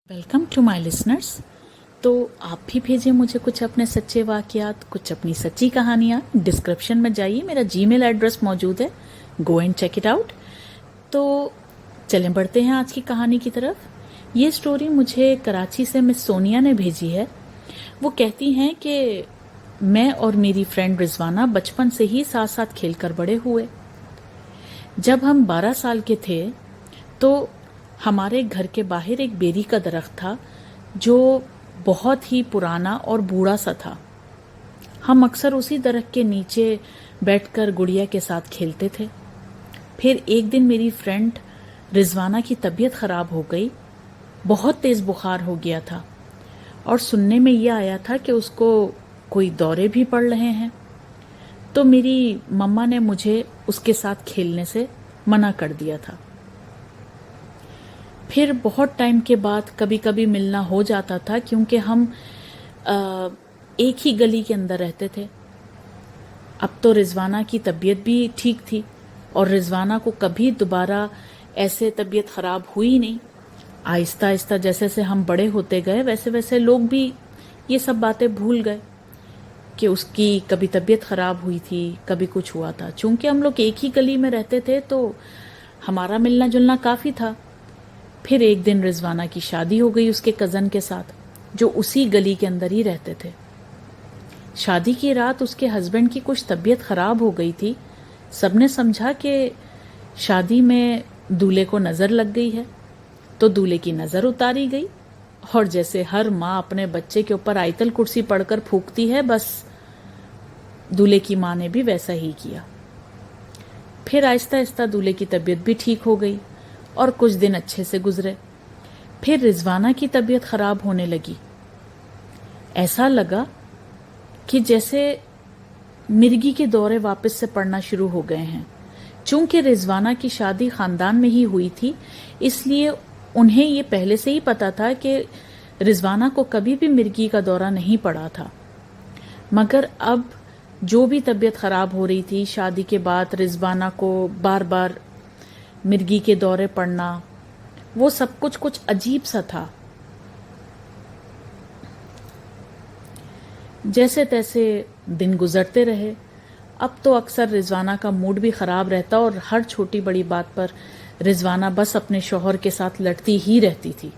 Welcome to my listeners. तो आप भी भेजें मुझे कुछ अपने सच्चे वाकयात, कुछ अपनी सच्ची कहानियाँ। डिस्क्रिप्शन में जाइए, मेरा जीमेल एड्रेस मौजूद है, go and check it out. तो चलें बढ़ते हैं आज की कहानी की तरफ। ये स्टोरी मुझे कराची से मिस सोनिया ने भेजी है। वो कहती हैं कि मैं और मेरी फ्रेंड रिजवाना बचपन से ही साथ साथ खेल कर बड़े हुए। जब हम 12 साल के थे तो हमारे घर के बाहर एक बेरी का दरख्त था जो बहुत ही पुराना और बूढ़ा सा था। हम अक्सर उसी दरख्त के नीचे बैठकर गुड़िया के साथ खेलते थे। फिर एक दिन मेरी फ्रेंड रिजवाना की तबीयत ख़राब हो गई, बहुत तेज़ बुखार हो गया था और सुनने में यह आया था कि उसको कोई दौरे भी पड़ रहे हैं। तो मेरी मम्मा ने मुझे उसके साथ खेलने से मना कर दिया था। फिर बहुत टाइम के बाद कभी कभी मिलना हो जाता था, क्योंकि हम एक ही गली के अंदर रहते थे। अब तो रिजवाना की तबीयत भी ठीक थी और रिजवाना को कभी दोबारा ऐसे तबीयत ख़राब हुई नहीं। आहिस्ता आहिस्ता जैसे जैसे हम बड़े होते गए वैसे वैसे लोग भी ये सब बातें भूल गए कि उसकी कभी तबीयत ख़राब हुई थी, कभी कुछ हुआ था। चूँकि हम लोग एक ही गली में रहते थे तो हमारा मिलना जुलना काफ़ी था। फिर एक दिन रिजवाना की शादी हो गई उसके कज़न के साथ, जो उसी गली के अंदर ही रहते थे। शादी की रात उसके हस्बैंड की कुछ तबीयत ख़राब हो गई थी। सबने समझा कि शादी में दूल्हे को नज़र लग गई है, तो दूल्हे की नज़र उतारी गई और जैसे हर माँ अपने बच्चे के ऊपर आयतल कुर्सी पढ़कर फूंकती है, बस दूल्हे की माँ ने भी वैसा ही किया। फिर आहिस्ता आहिस्ता दूल्हे की तबीयत भी ठीक हो गई और कुछ दिन अच्छे से गुजरे। फिर रिजवाना की तबीयत ख़राब होने लगी। ऐसा लगा कि जैसे मिर्गी के दौरे वापस से पड़ना शुरू हो गए हैं। चूंकि रिजवाना की शादी ख़ानदान में ही हुई थी, इसलिए उन्हें ये पहले से ही पता था कि रिजवाना को कभी भी मिर्गी का दौरा नहीं पड़ा था। मगर अब जो भी तबीयत ख़राब हो रही थी, शादी के बाद रिजवाना को बार बार मिर्गी के दौरे पड़ना, वो सब कुछ अजीब सा था। जैसे तैसे दिन गुजरते रहे। अब तो अक्सर रिजवाना का मूड भी ख़राब रहता और हर छोटी बड़ी बात पर रिजवाना बस अपने शौहर के साथ लड़ती ही रहती थी।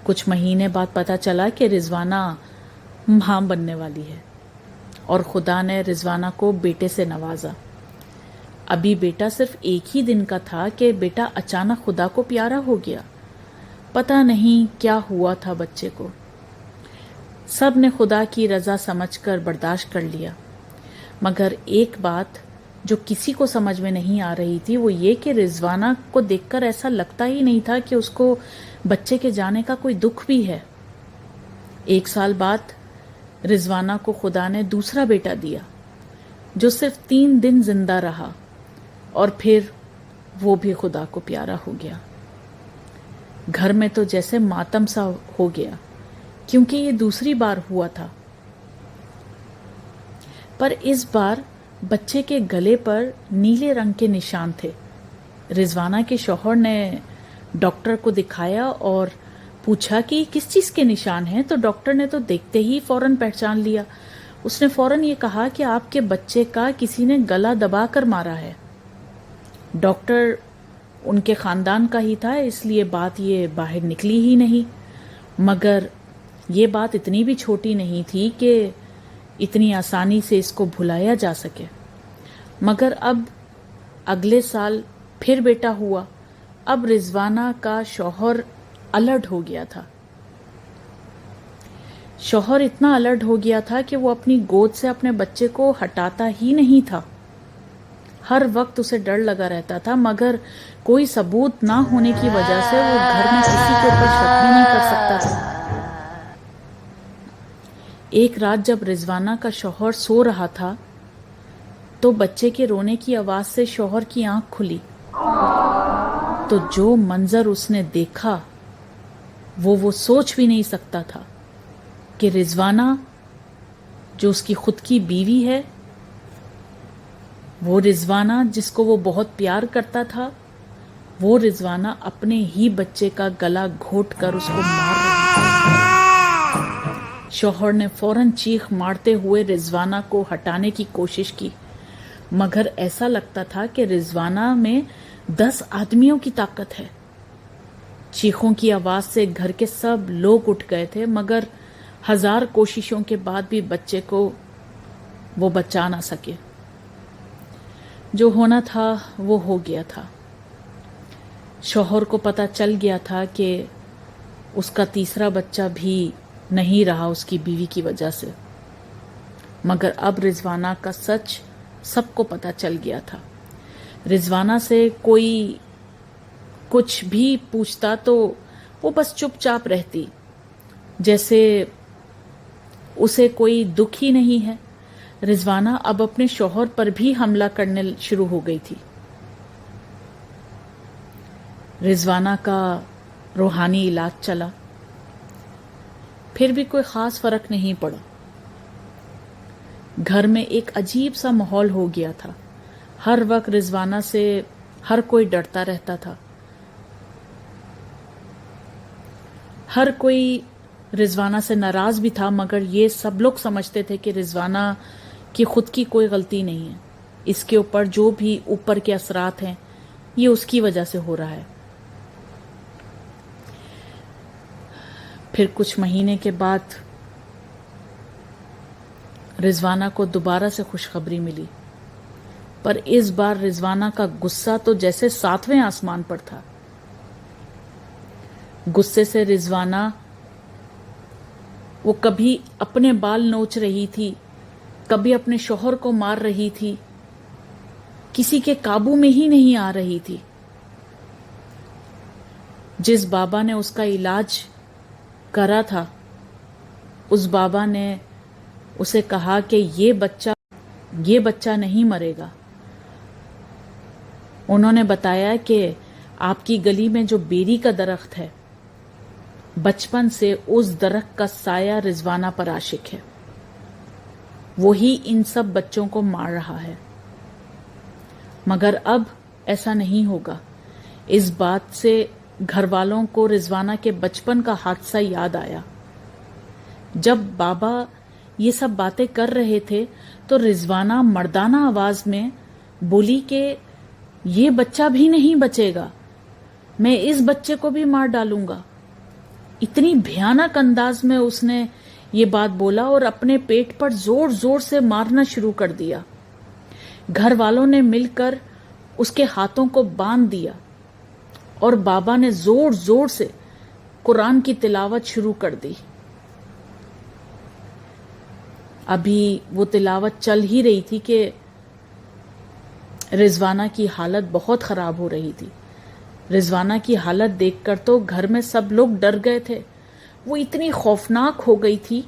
कुछ महीने बाद पता चला कि रिजवाना मां बनने वाली है और खुदा ने रिजवाना को बेटे से नवाजा। अभी बेटा सिर्फ एक ही दिन का था कि बेटा अचानक खुदा को प्यारा हो गया। पता नहीं क्या हुआ था बच्चे को। सब ने खुदा की रज़ा समझकर बर्दाश्त कर लिया। मगर एक बात जो किसी को समझ में नहीं आ रही थी वो ये कि रिजवाना को देखकर ऐसा लगता ही नहीं था कि उसको बच्चे के जाने का कोई दुख भी है। 1 साल बाद रिजवाना को खुदा ने दूसरा बेटा दिया, जो सिर्फ 3 दिन जिंदा रहा और फिर वो भी खुदा को प्यारा हो गया। घर में तो जैसे मातम सा हो गया, क्योंकि ये दूसरी बार हुआ था। पर इस बार बच्चे के गले पर नीले रंग के निशान थे। रिजवाना के शौहर ने डॉक्टर को दिखाया और पूछा कि किस चीज़ के निशान हैं, तो डॉक्टर ने तो देखते ही फौरन पहचान लिया। उसने फौरन ये कहा कि आपके बच्चे का किसी ने गला दबा कर मारा है। डॉक्टर उनके ख़ानदान का ही था, इसलिए बात ये बाहर निकली ही नहीं। मगर ये बात इतनी भी छोटी नहीं थी कि इतनी आसानी से इसको भुलाया जा सके। मगर अब अगले साल फिर बेटा हुआ। अब रिजवाना का शौहर अलर्ट हो गया था। शौहर इतना अलर्ट हो गया था कि वो अपनी गोद से अपने बच्चे को हटाता ही नहीं था। हर वक्त उसे डर लगा रहता था, मगर कोई सबूत ना होने की वजह से वो घर में किसी के ऊपर शक भी नहीं कर सकता था। एक रात जब रिजवाना का शौहर सो रहा था तो बच्चे के रोने की आवाज से शौहर की आंख खुली। तो जो मंजर उसने देखा वो सोच भी नहीं सकता था कि रिजवाना, जो उसकी खुद की बीवी है, वो रिजवाना जिसको वो बहुत प्यार करता था, وہ رضوانہ اپنے ہی بچے کا گلا گھونٹ کر اس کو مار رہی تھی۔ شوہر نے فوراً چیخ مارتے ہوئے رضوانہ کو ہٹانے کی کوشش کی، مگر ایسا لگتا تھا کہ رضوانہ میں 10 آدمیوں کی طاقت ہے۔ چیخوں کی آواز سے گھر کے سب لوگ اٹھ گئے تھے، مگر 1000 کوششوں کے بعد بھی بچے کو وہ بچا نہ سکے۔ جو ہونا تھا وہ ہو گیا تھا۔ شوہر کو پتہ چل گیا تھا کہ اس کا تیسرا بچہ بھی نہیں رہا اس کی بیوی کی وجہ سے، مگر اب رضوانہ کا سچ سب کو پتہ چل گیا تھا۔ رضوانہ سے کوئی کچھ بھی پوچھتا تو وہ بس چپ چاپ رہتی، جیسے اسے کوئی دکھ ہی نہیں ہے۔ رضوانہ اب اپنے شوہر پر بھی حملہ کرنے شروع ہو گئی تھی۔ رضوانہ کا روحانی علاج چلا، پھر بھی کوئی خاص فرق نہیں پڑا۔ گھر میں ایک عجیب سا ماحول ہو گیا تھا۔ ہر وقت رضوانہ سے ہر کوئی ڈرتا رہتا تھا، ہر کوئی رضوانہ سے ناراض بھی تھا، مگر یہ سب لوگ سمجھتے تھے کہ رضوانہ کی خود کی کوئی غلطی نہیں ہے، اس کے اوپر جو بھی اوپر کے اثرات ہیں یہ اس کی وجہ سے ہو رہا ہے۔ پھر کچھ مہینے کے بعد رضوانہ کو دوبارہ سے خوشخبری ملی، پر اس بار رضوانہ کا غصہ تو جیسے 7ویں آسمان پر تھا۔ غصے سے رضوانہ وہ کبھی اپنے بال نوچ رہی تھی، کبھی اپنے شوہر کو مار رہی تھی، کسی کے قابو میں ہی نہیں آ رہی تھی۔ جس بابا نے اس کا علاج کرا تھا، اس بابا نے اسے کہا کہ یہ بچہ نہیں مرے گا۔ انہوں نے بتایا کہ آپ کی گلی میں جو بیری کا درخت ہے، بچپن سے اس درخت کا سایہ رضوانہ پر عاشق ہے، وہی ان سب بچوں کو مار رہا ہے۔ مگر اب ایسا نہیں ہوگا۔ اس بات سے گھر والوں کو رضوانہ کے بچپن کا حادثہ یاد آیا۔ جب بابا یہ سب باتیں کر رہے تھے تو رضوانہ مردانہ آواز میں بولی کہ یہ بچہ بھی نہیں بچے گا، میں اس بچے کو بھی مار ڈالوں گا۔ اتنی بھیانک انداز میں اس نے یہ بات بولا اور اپنے پیٹ پر زور زور سے مارنا شروع کر دیا۔ گھر والوں نے مل کر اس کے ہاتھوں کو باندھ دیا اور بابا نے زور زور سے قرآن کی تلاوت شروع کر دی۔ ابھی وہ تلاوت چل ہی رہی تھی کہ رضوانہ کی حالت بہت خراب ہو رہی تھی۔ رضوانہ کی حالت دیکھ کر تو گھر میں سب لوگ ڈر گئے تھے۔ وہ اتنی خوفناک ہو گئی تھی،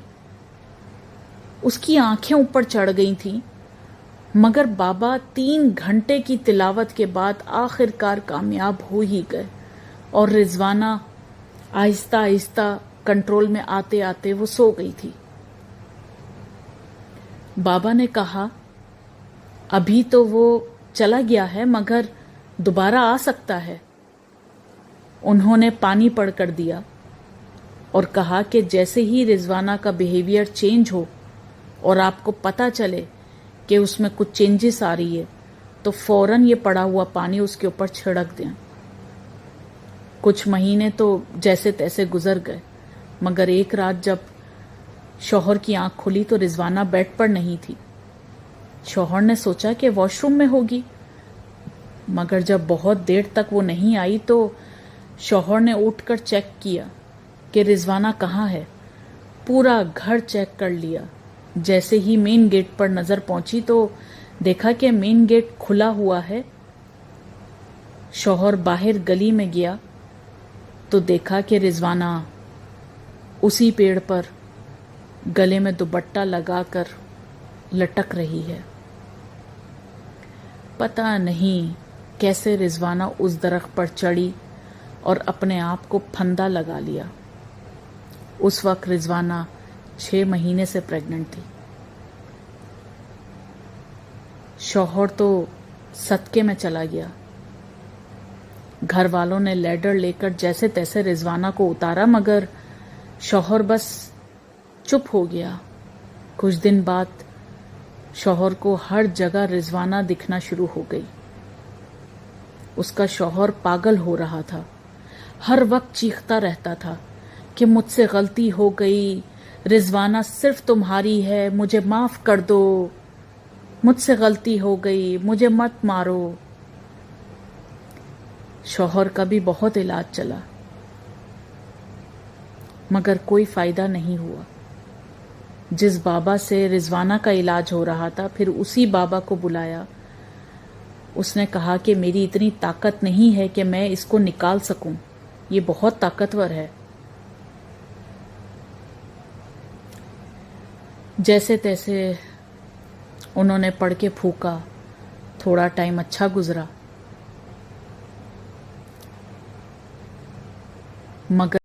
اس کی آنکھیں اوپر چڑھ گئی تھیں، مگر بابا 3 گھنٹے کی تلاوت کے بعد آخر کار کامیاب ہو ہی گئے اور رضوانہ آہستہ آہستہ کنٹرول میں آتے آتے وہ سو گئی تھی۔ بابا نے کہا ابھی تو وہ چلا گیا ہے مگر دوبارہ آ سکتا ہے۔ انہوں نے پانی پڑھ کر دیا اور کہا کہ جیسے ہی رضوانہ کا بیہیویئر چینج ہو اور آپ کو پتہ چلے کہ اس میں کچھ چینجز آ رہی ہے تو فوراً یہ پڑا ہوا پانی اس کے اوپر چھڑک دیں۔ کچھ مہینے تو جیسے تیسے گزر گئے، مگر ایک رات جب شوہر کی آنکھ کھلی تو رضوانہ بیڈ پر نہیں تھی۔ شوہر نے سوچا کہ واش روم میں ہوگی، مگر جب بہت دیر تک وہ نہیں آئی تو شوہر نے اٹھ کر چیک کیا کہ رضوانہ کہاں ہے۔ پورا گھر چیک کر لیا۔ جیسے ہی مین گیٹ پر نظر پہنچی تو دیکھا کہ مین گیٹ کھلا ہوا ہے۔ شوہر باہر گلی میں گیا تو دیکھا کہ رضوانہ اسی پیڑ پر گلے میں دوپٹہ لگا کر لٹک رہی ہے۔ پتہ نہیں کیسے رضوانہ اس درخت پر چڑھی اور اپنے آپ کو پھندا لگا لیا۔ اس وقت رضوانہ 6 مہینے سے پریگننٹ تھی۔ شوہر تو صدقے میں چلا گیا۔ گھر والوں نے لیڈر لے کر جیسے تیسے رضوانہ کو اتارا، مگر شوہر بس چپ ہو گیا۔ کچھ دن بعد شوہر کو ہر جگہ رضوانہ دکھنا شروع ہو گئی۔ اس کا شوہر پاگل ہو رہا تھا، ہر وقت چیختا رہتا تھا کہ مجھ سے غلطی ہو گئی، رضوانہ صرف تمہاری ہے، مجھے معاف کر دو، مجھ سے غلطی ہو گئی، مجھے مت مارو۔ شوہر کا بھی بہت علاج چلا مگر کوئی فائدہ نہیں ہوا۔ جس بابا سے رضوانہ کا علاج ہو رہا تھا، پھر اسی بابا کو بلایا۔ اس نے کہا کہ میری اتنی طاقت نہیں ہے کہ میں اس کو نکال سکوں، یہ بہت طاقتور ہے۔ جیسے تیسے انہوں نے پڑھ کے پھونکا، تھوڑا ٹائم اچھا گزرا، مگر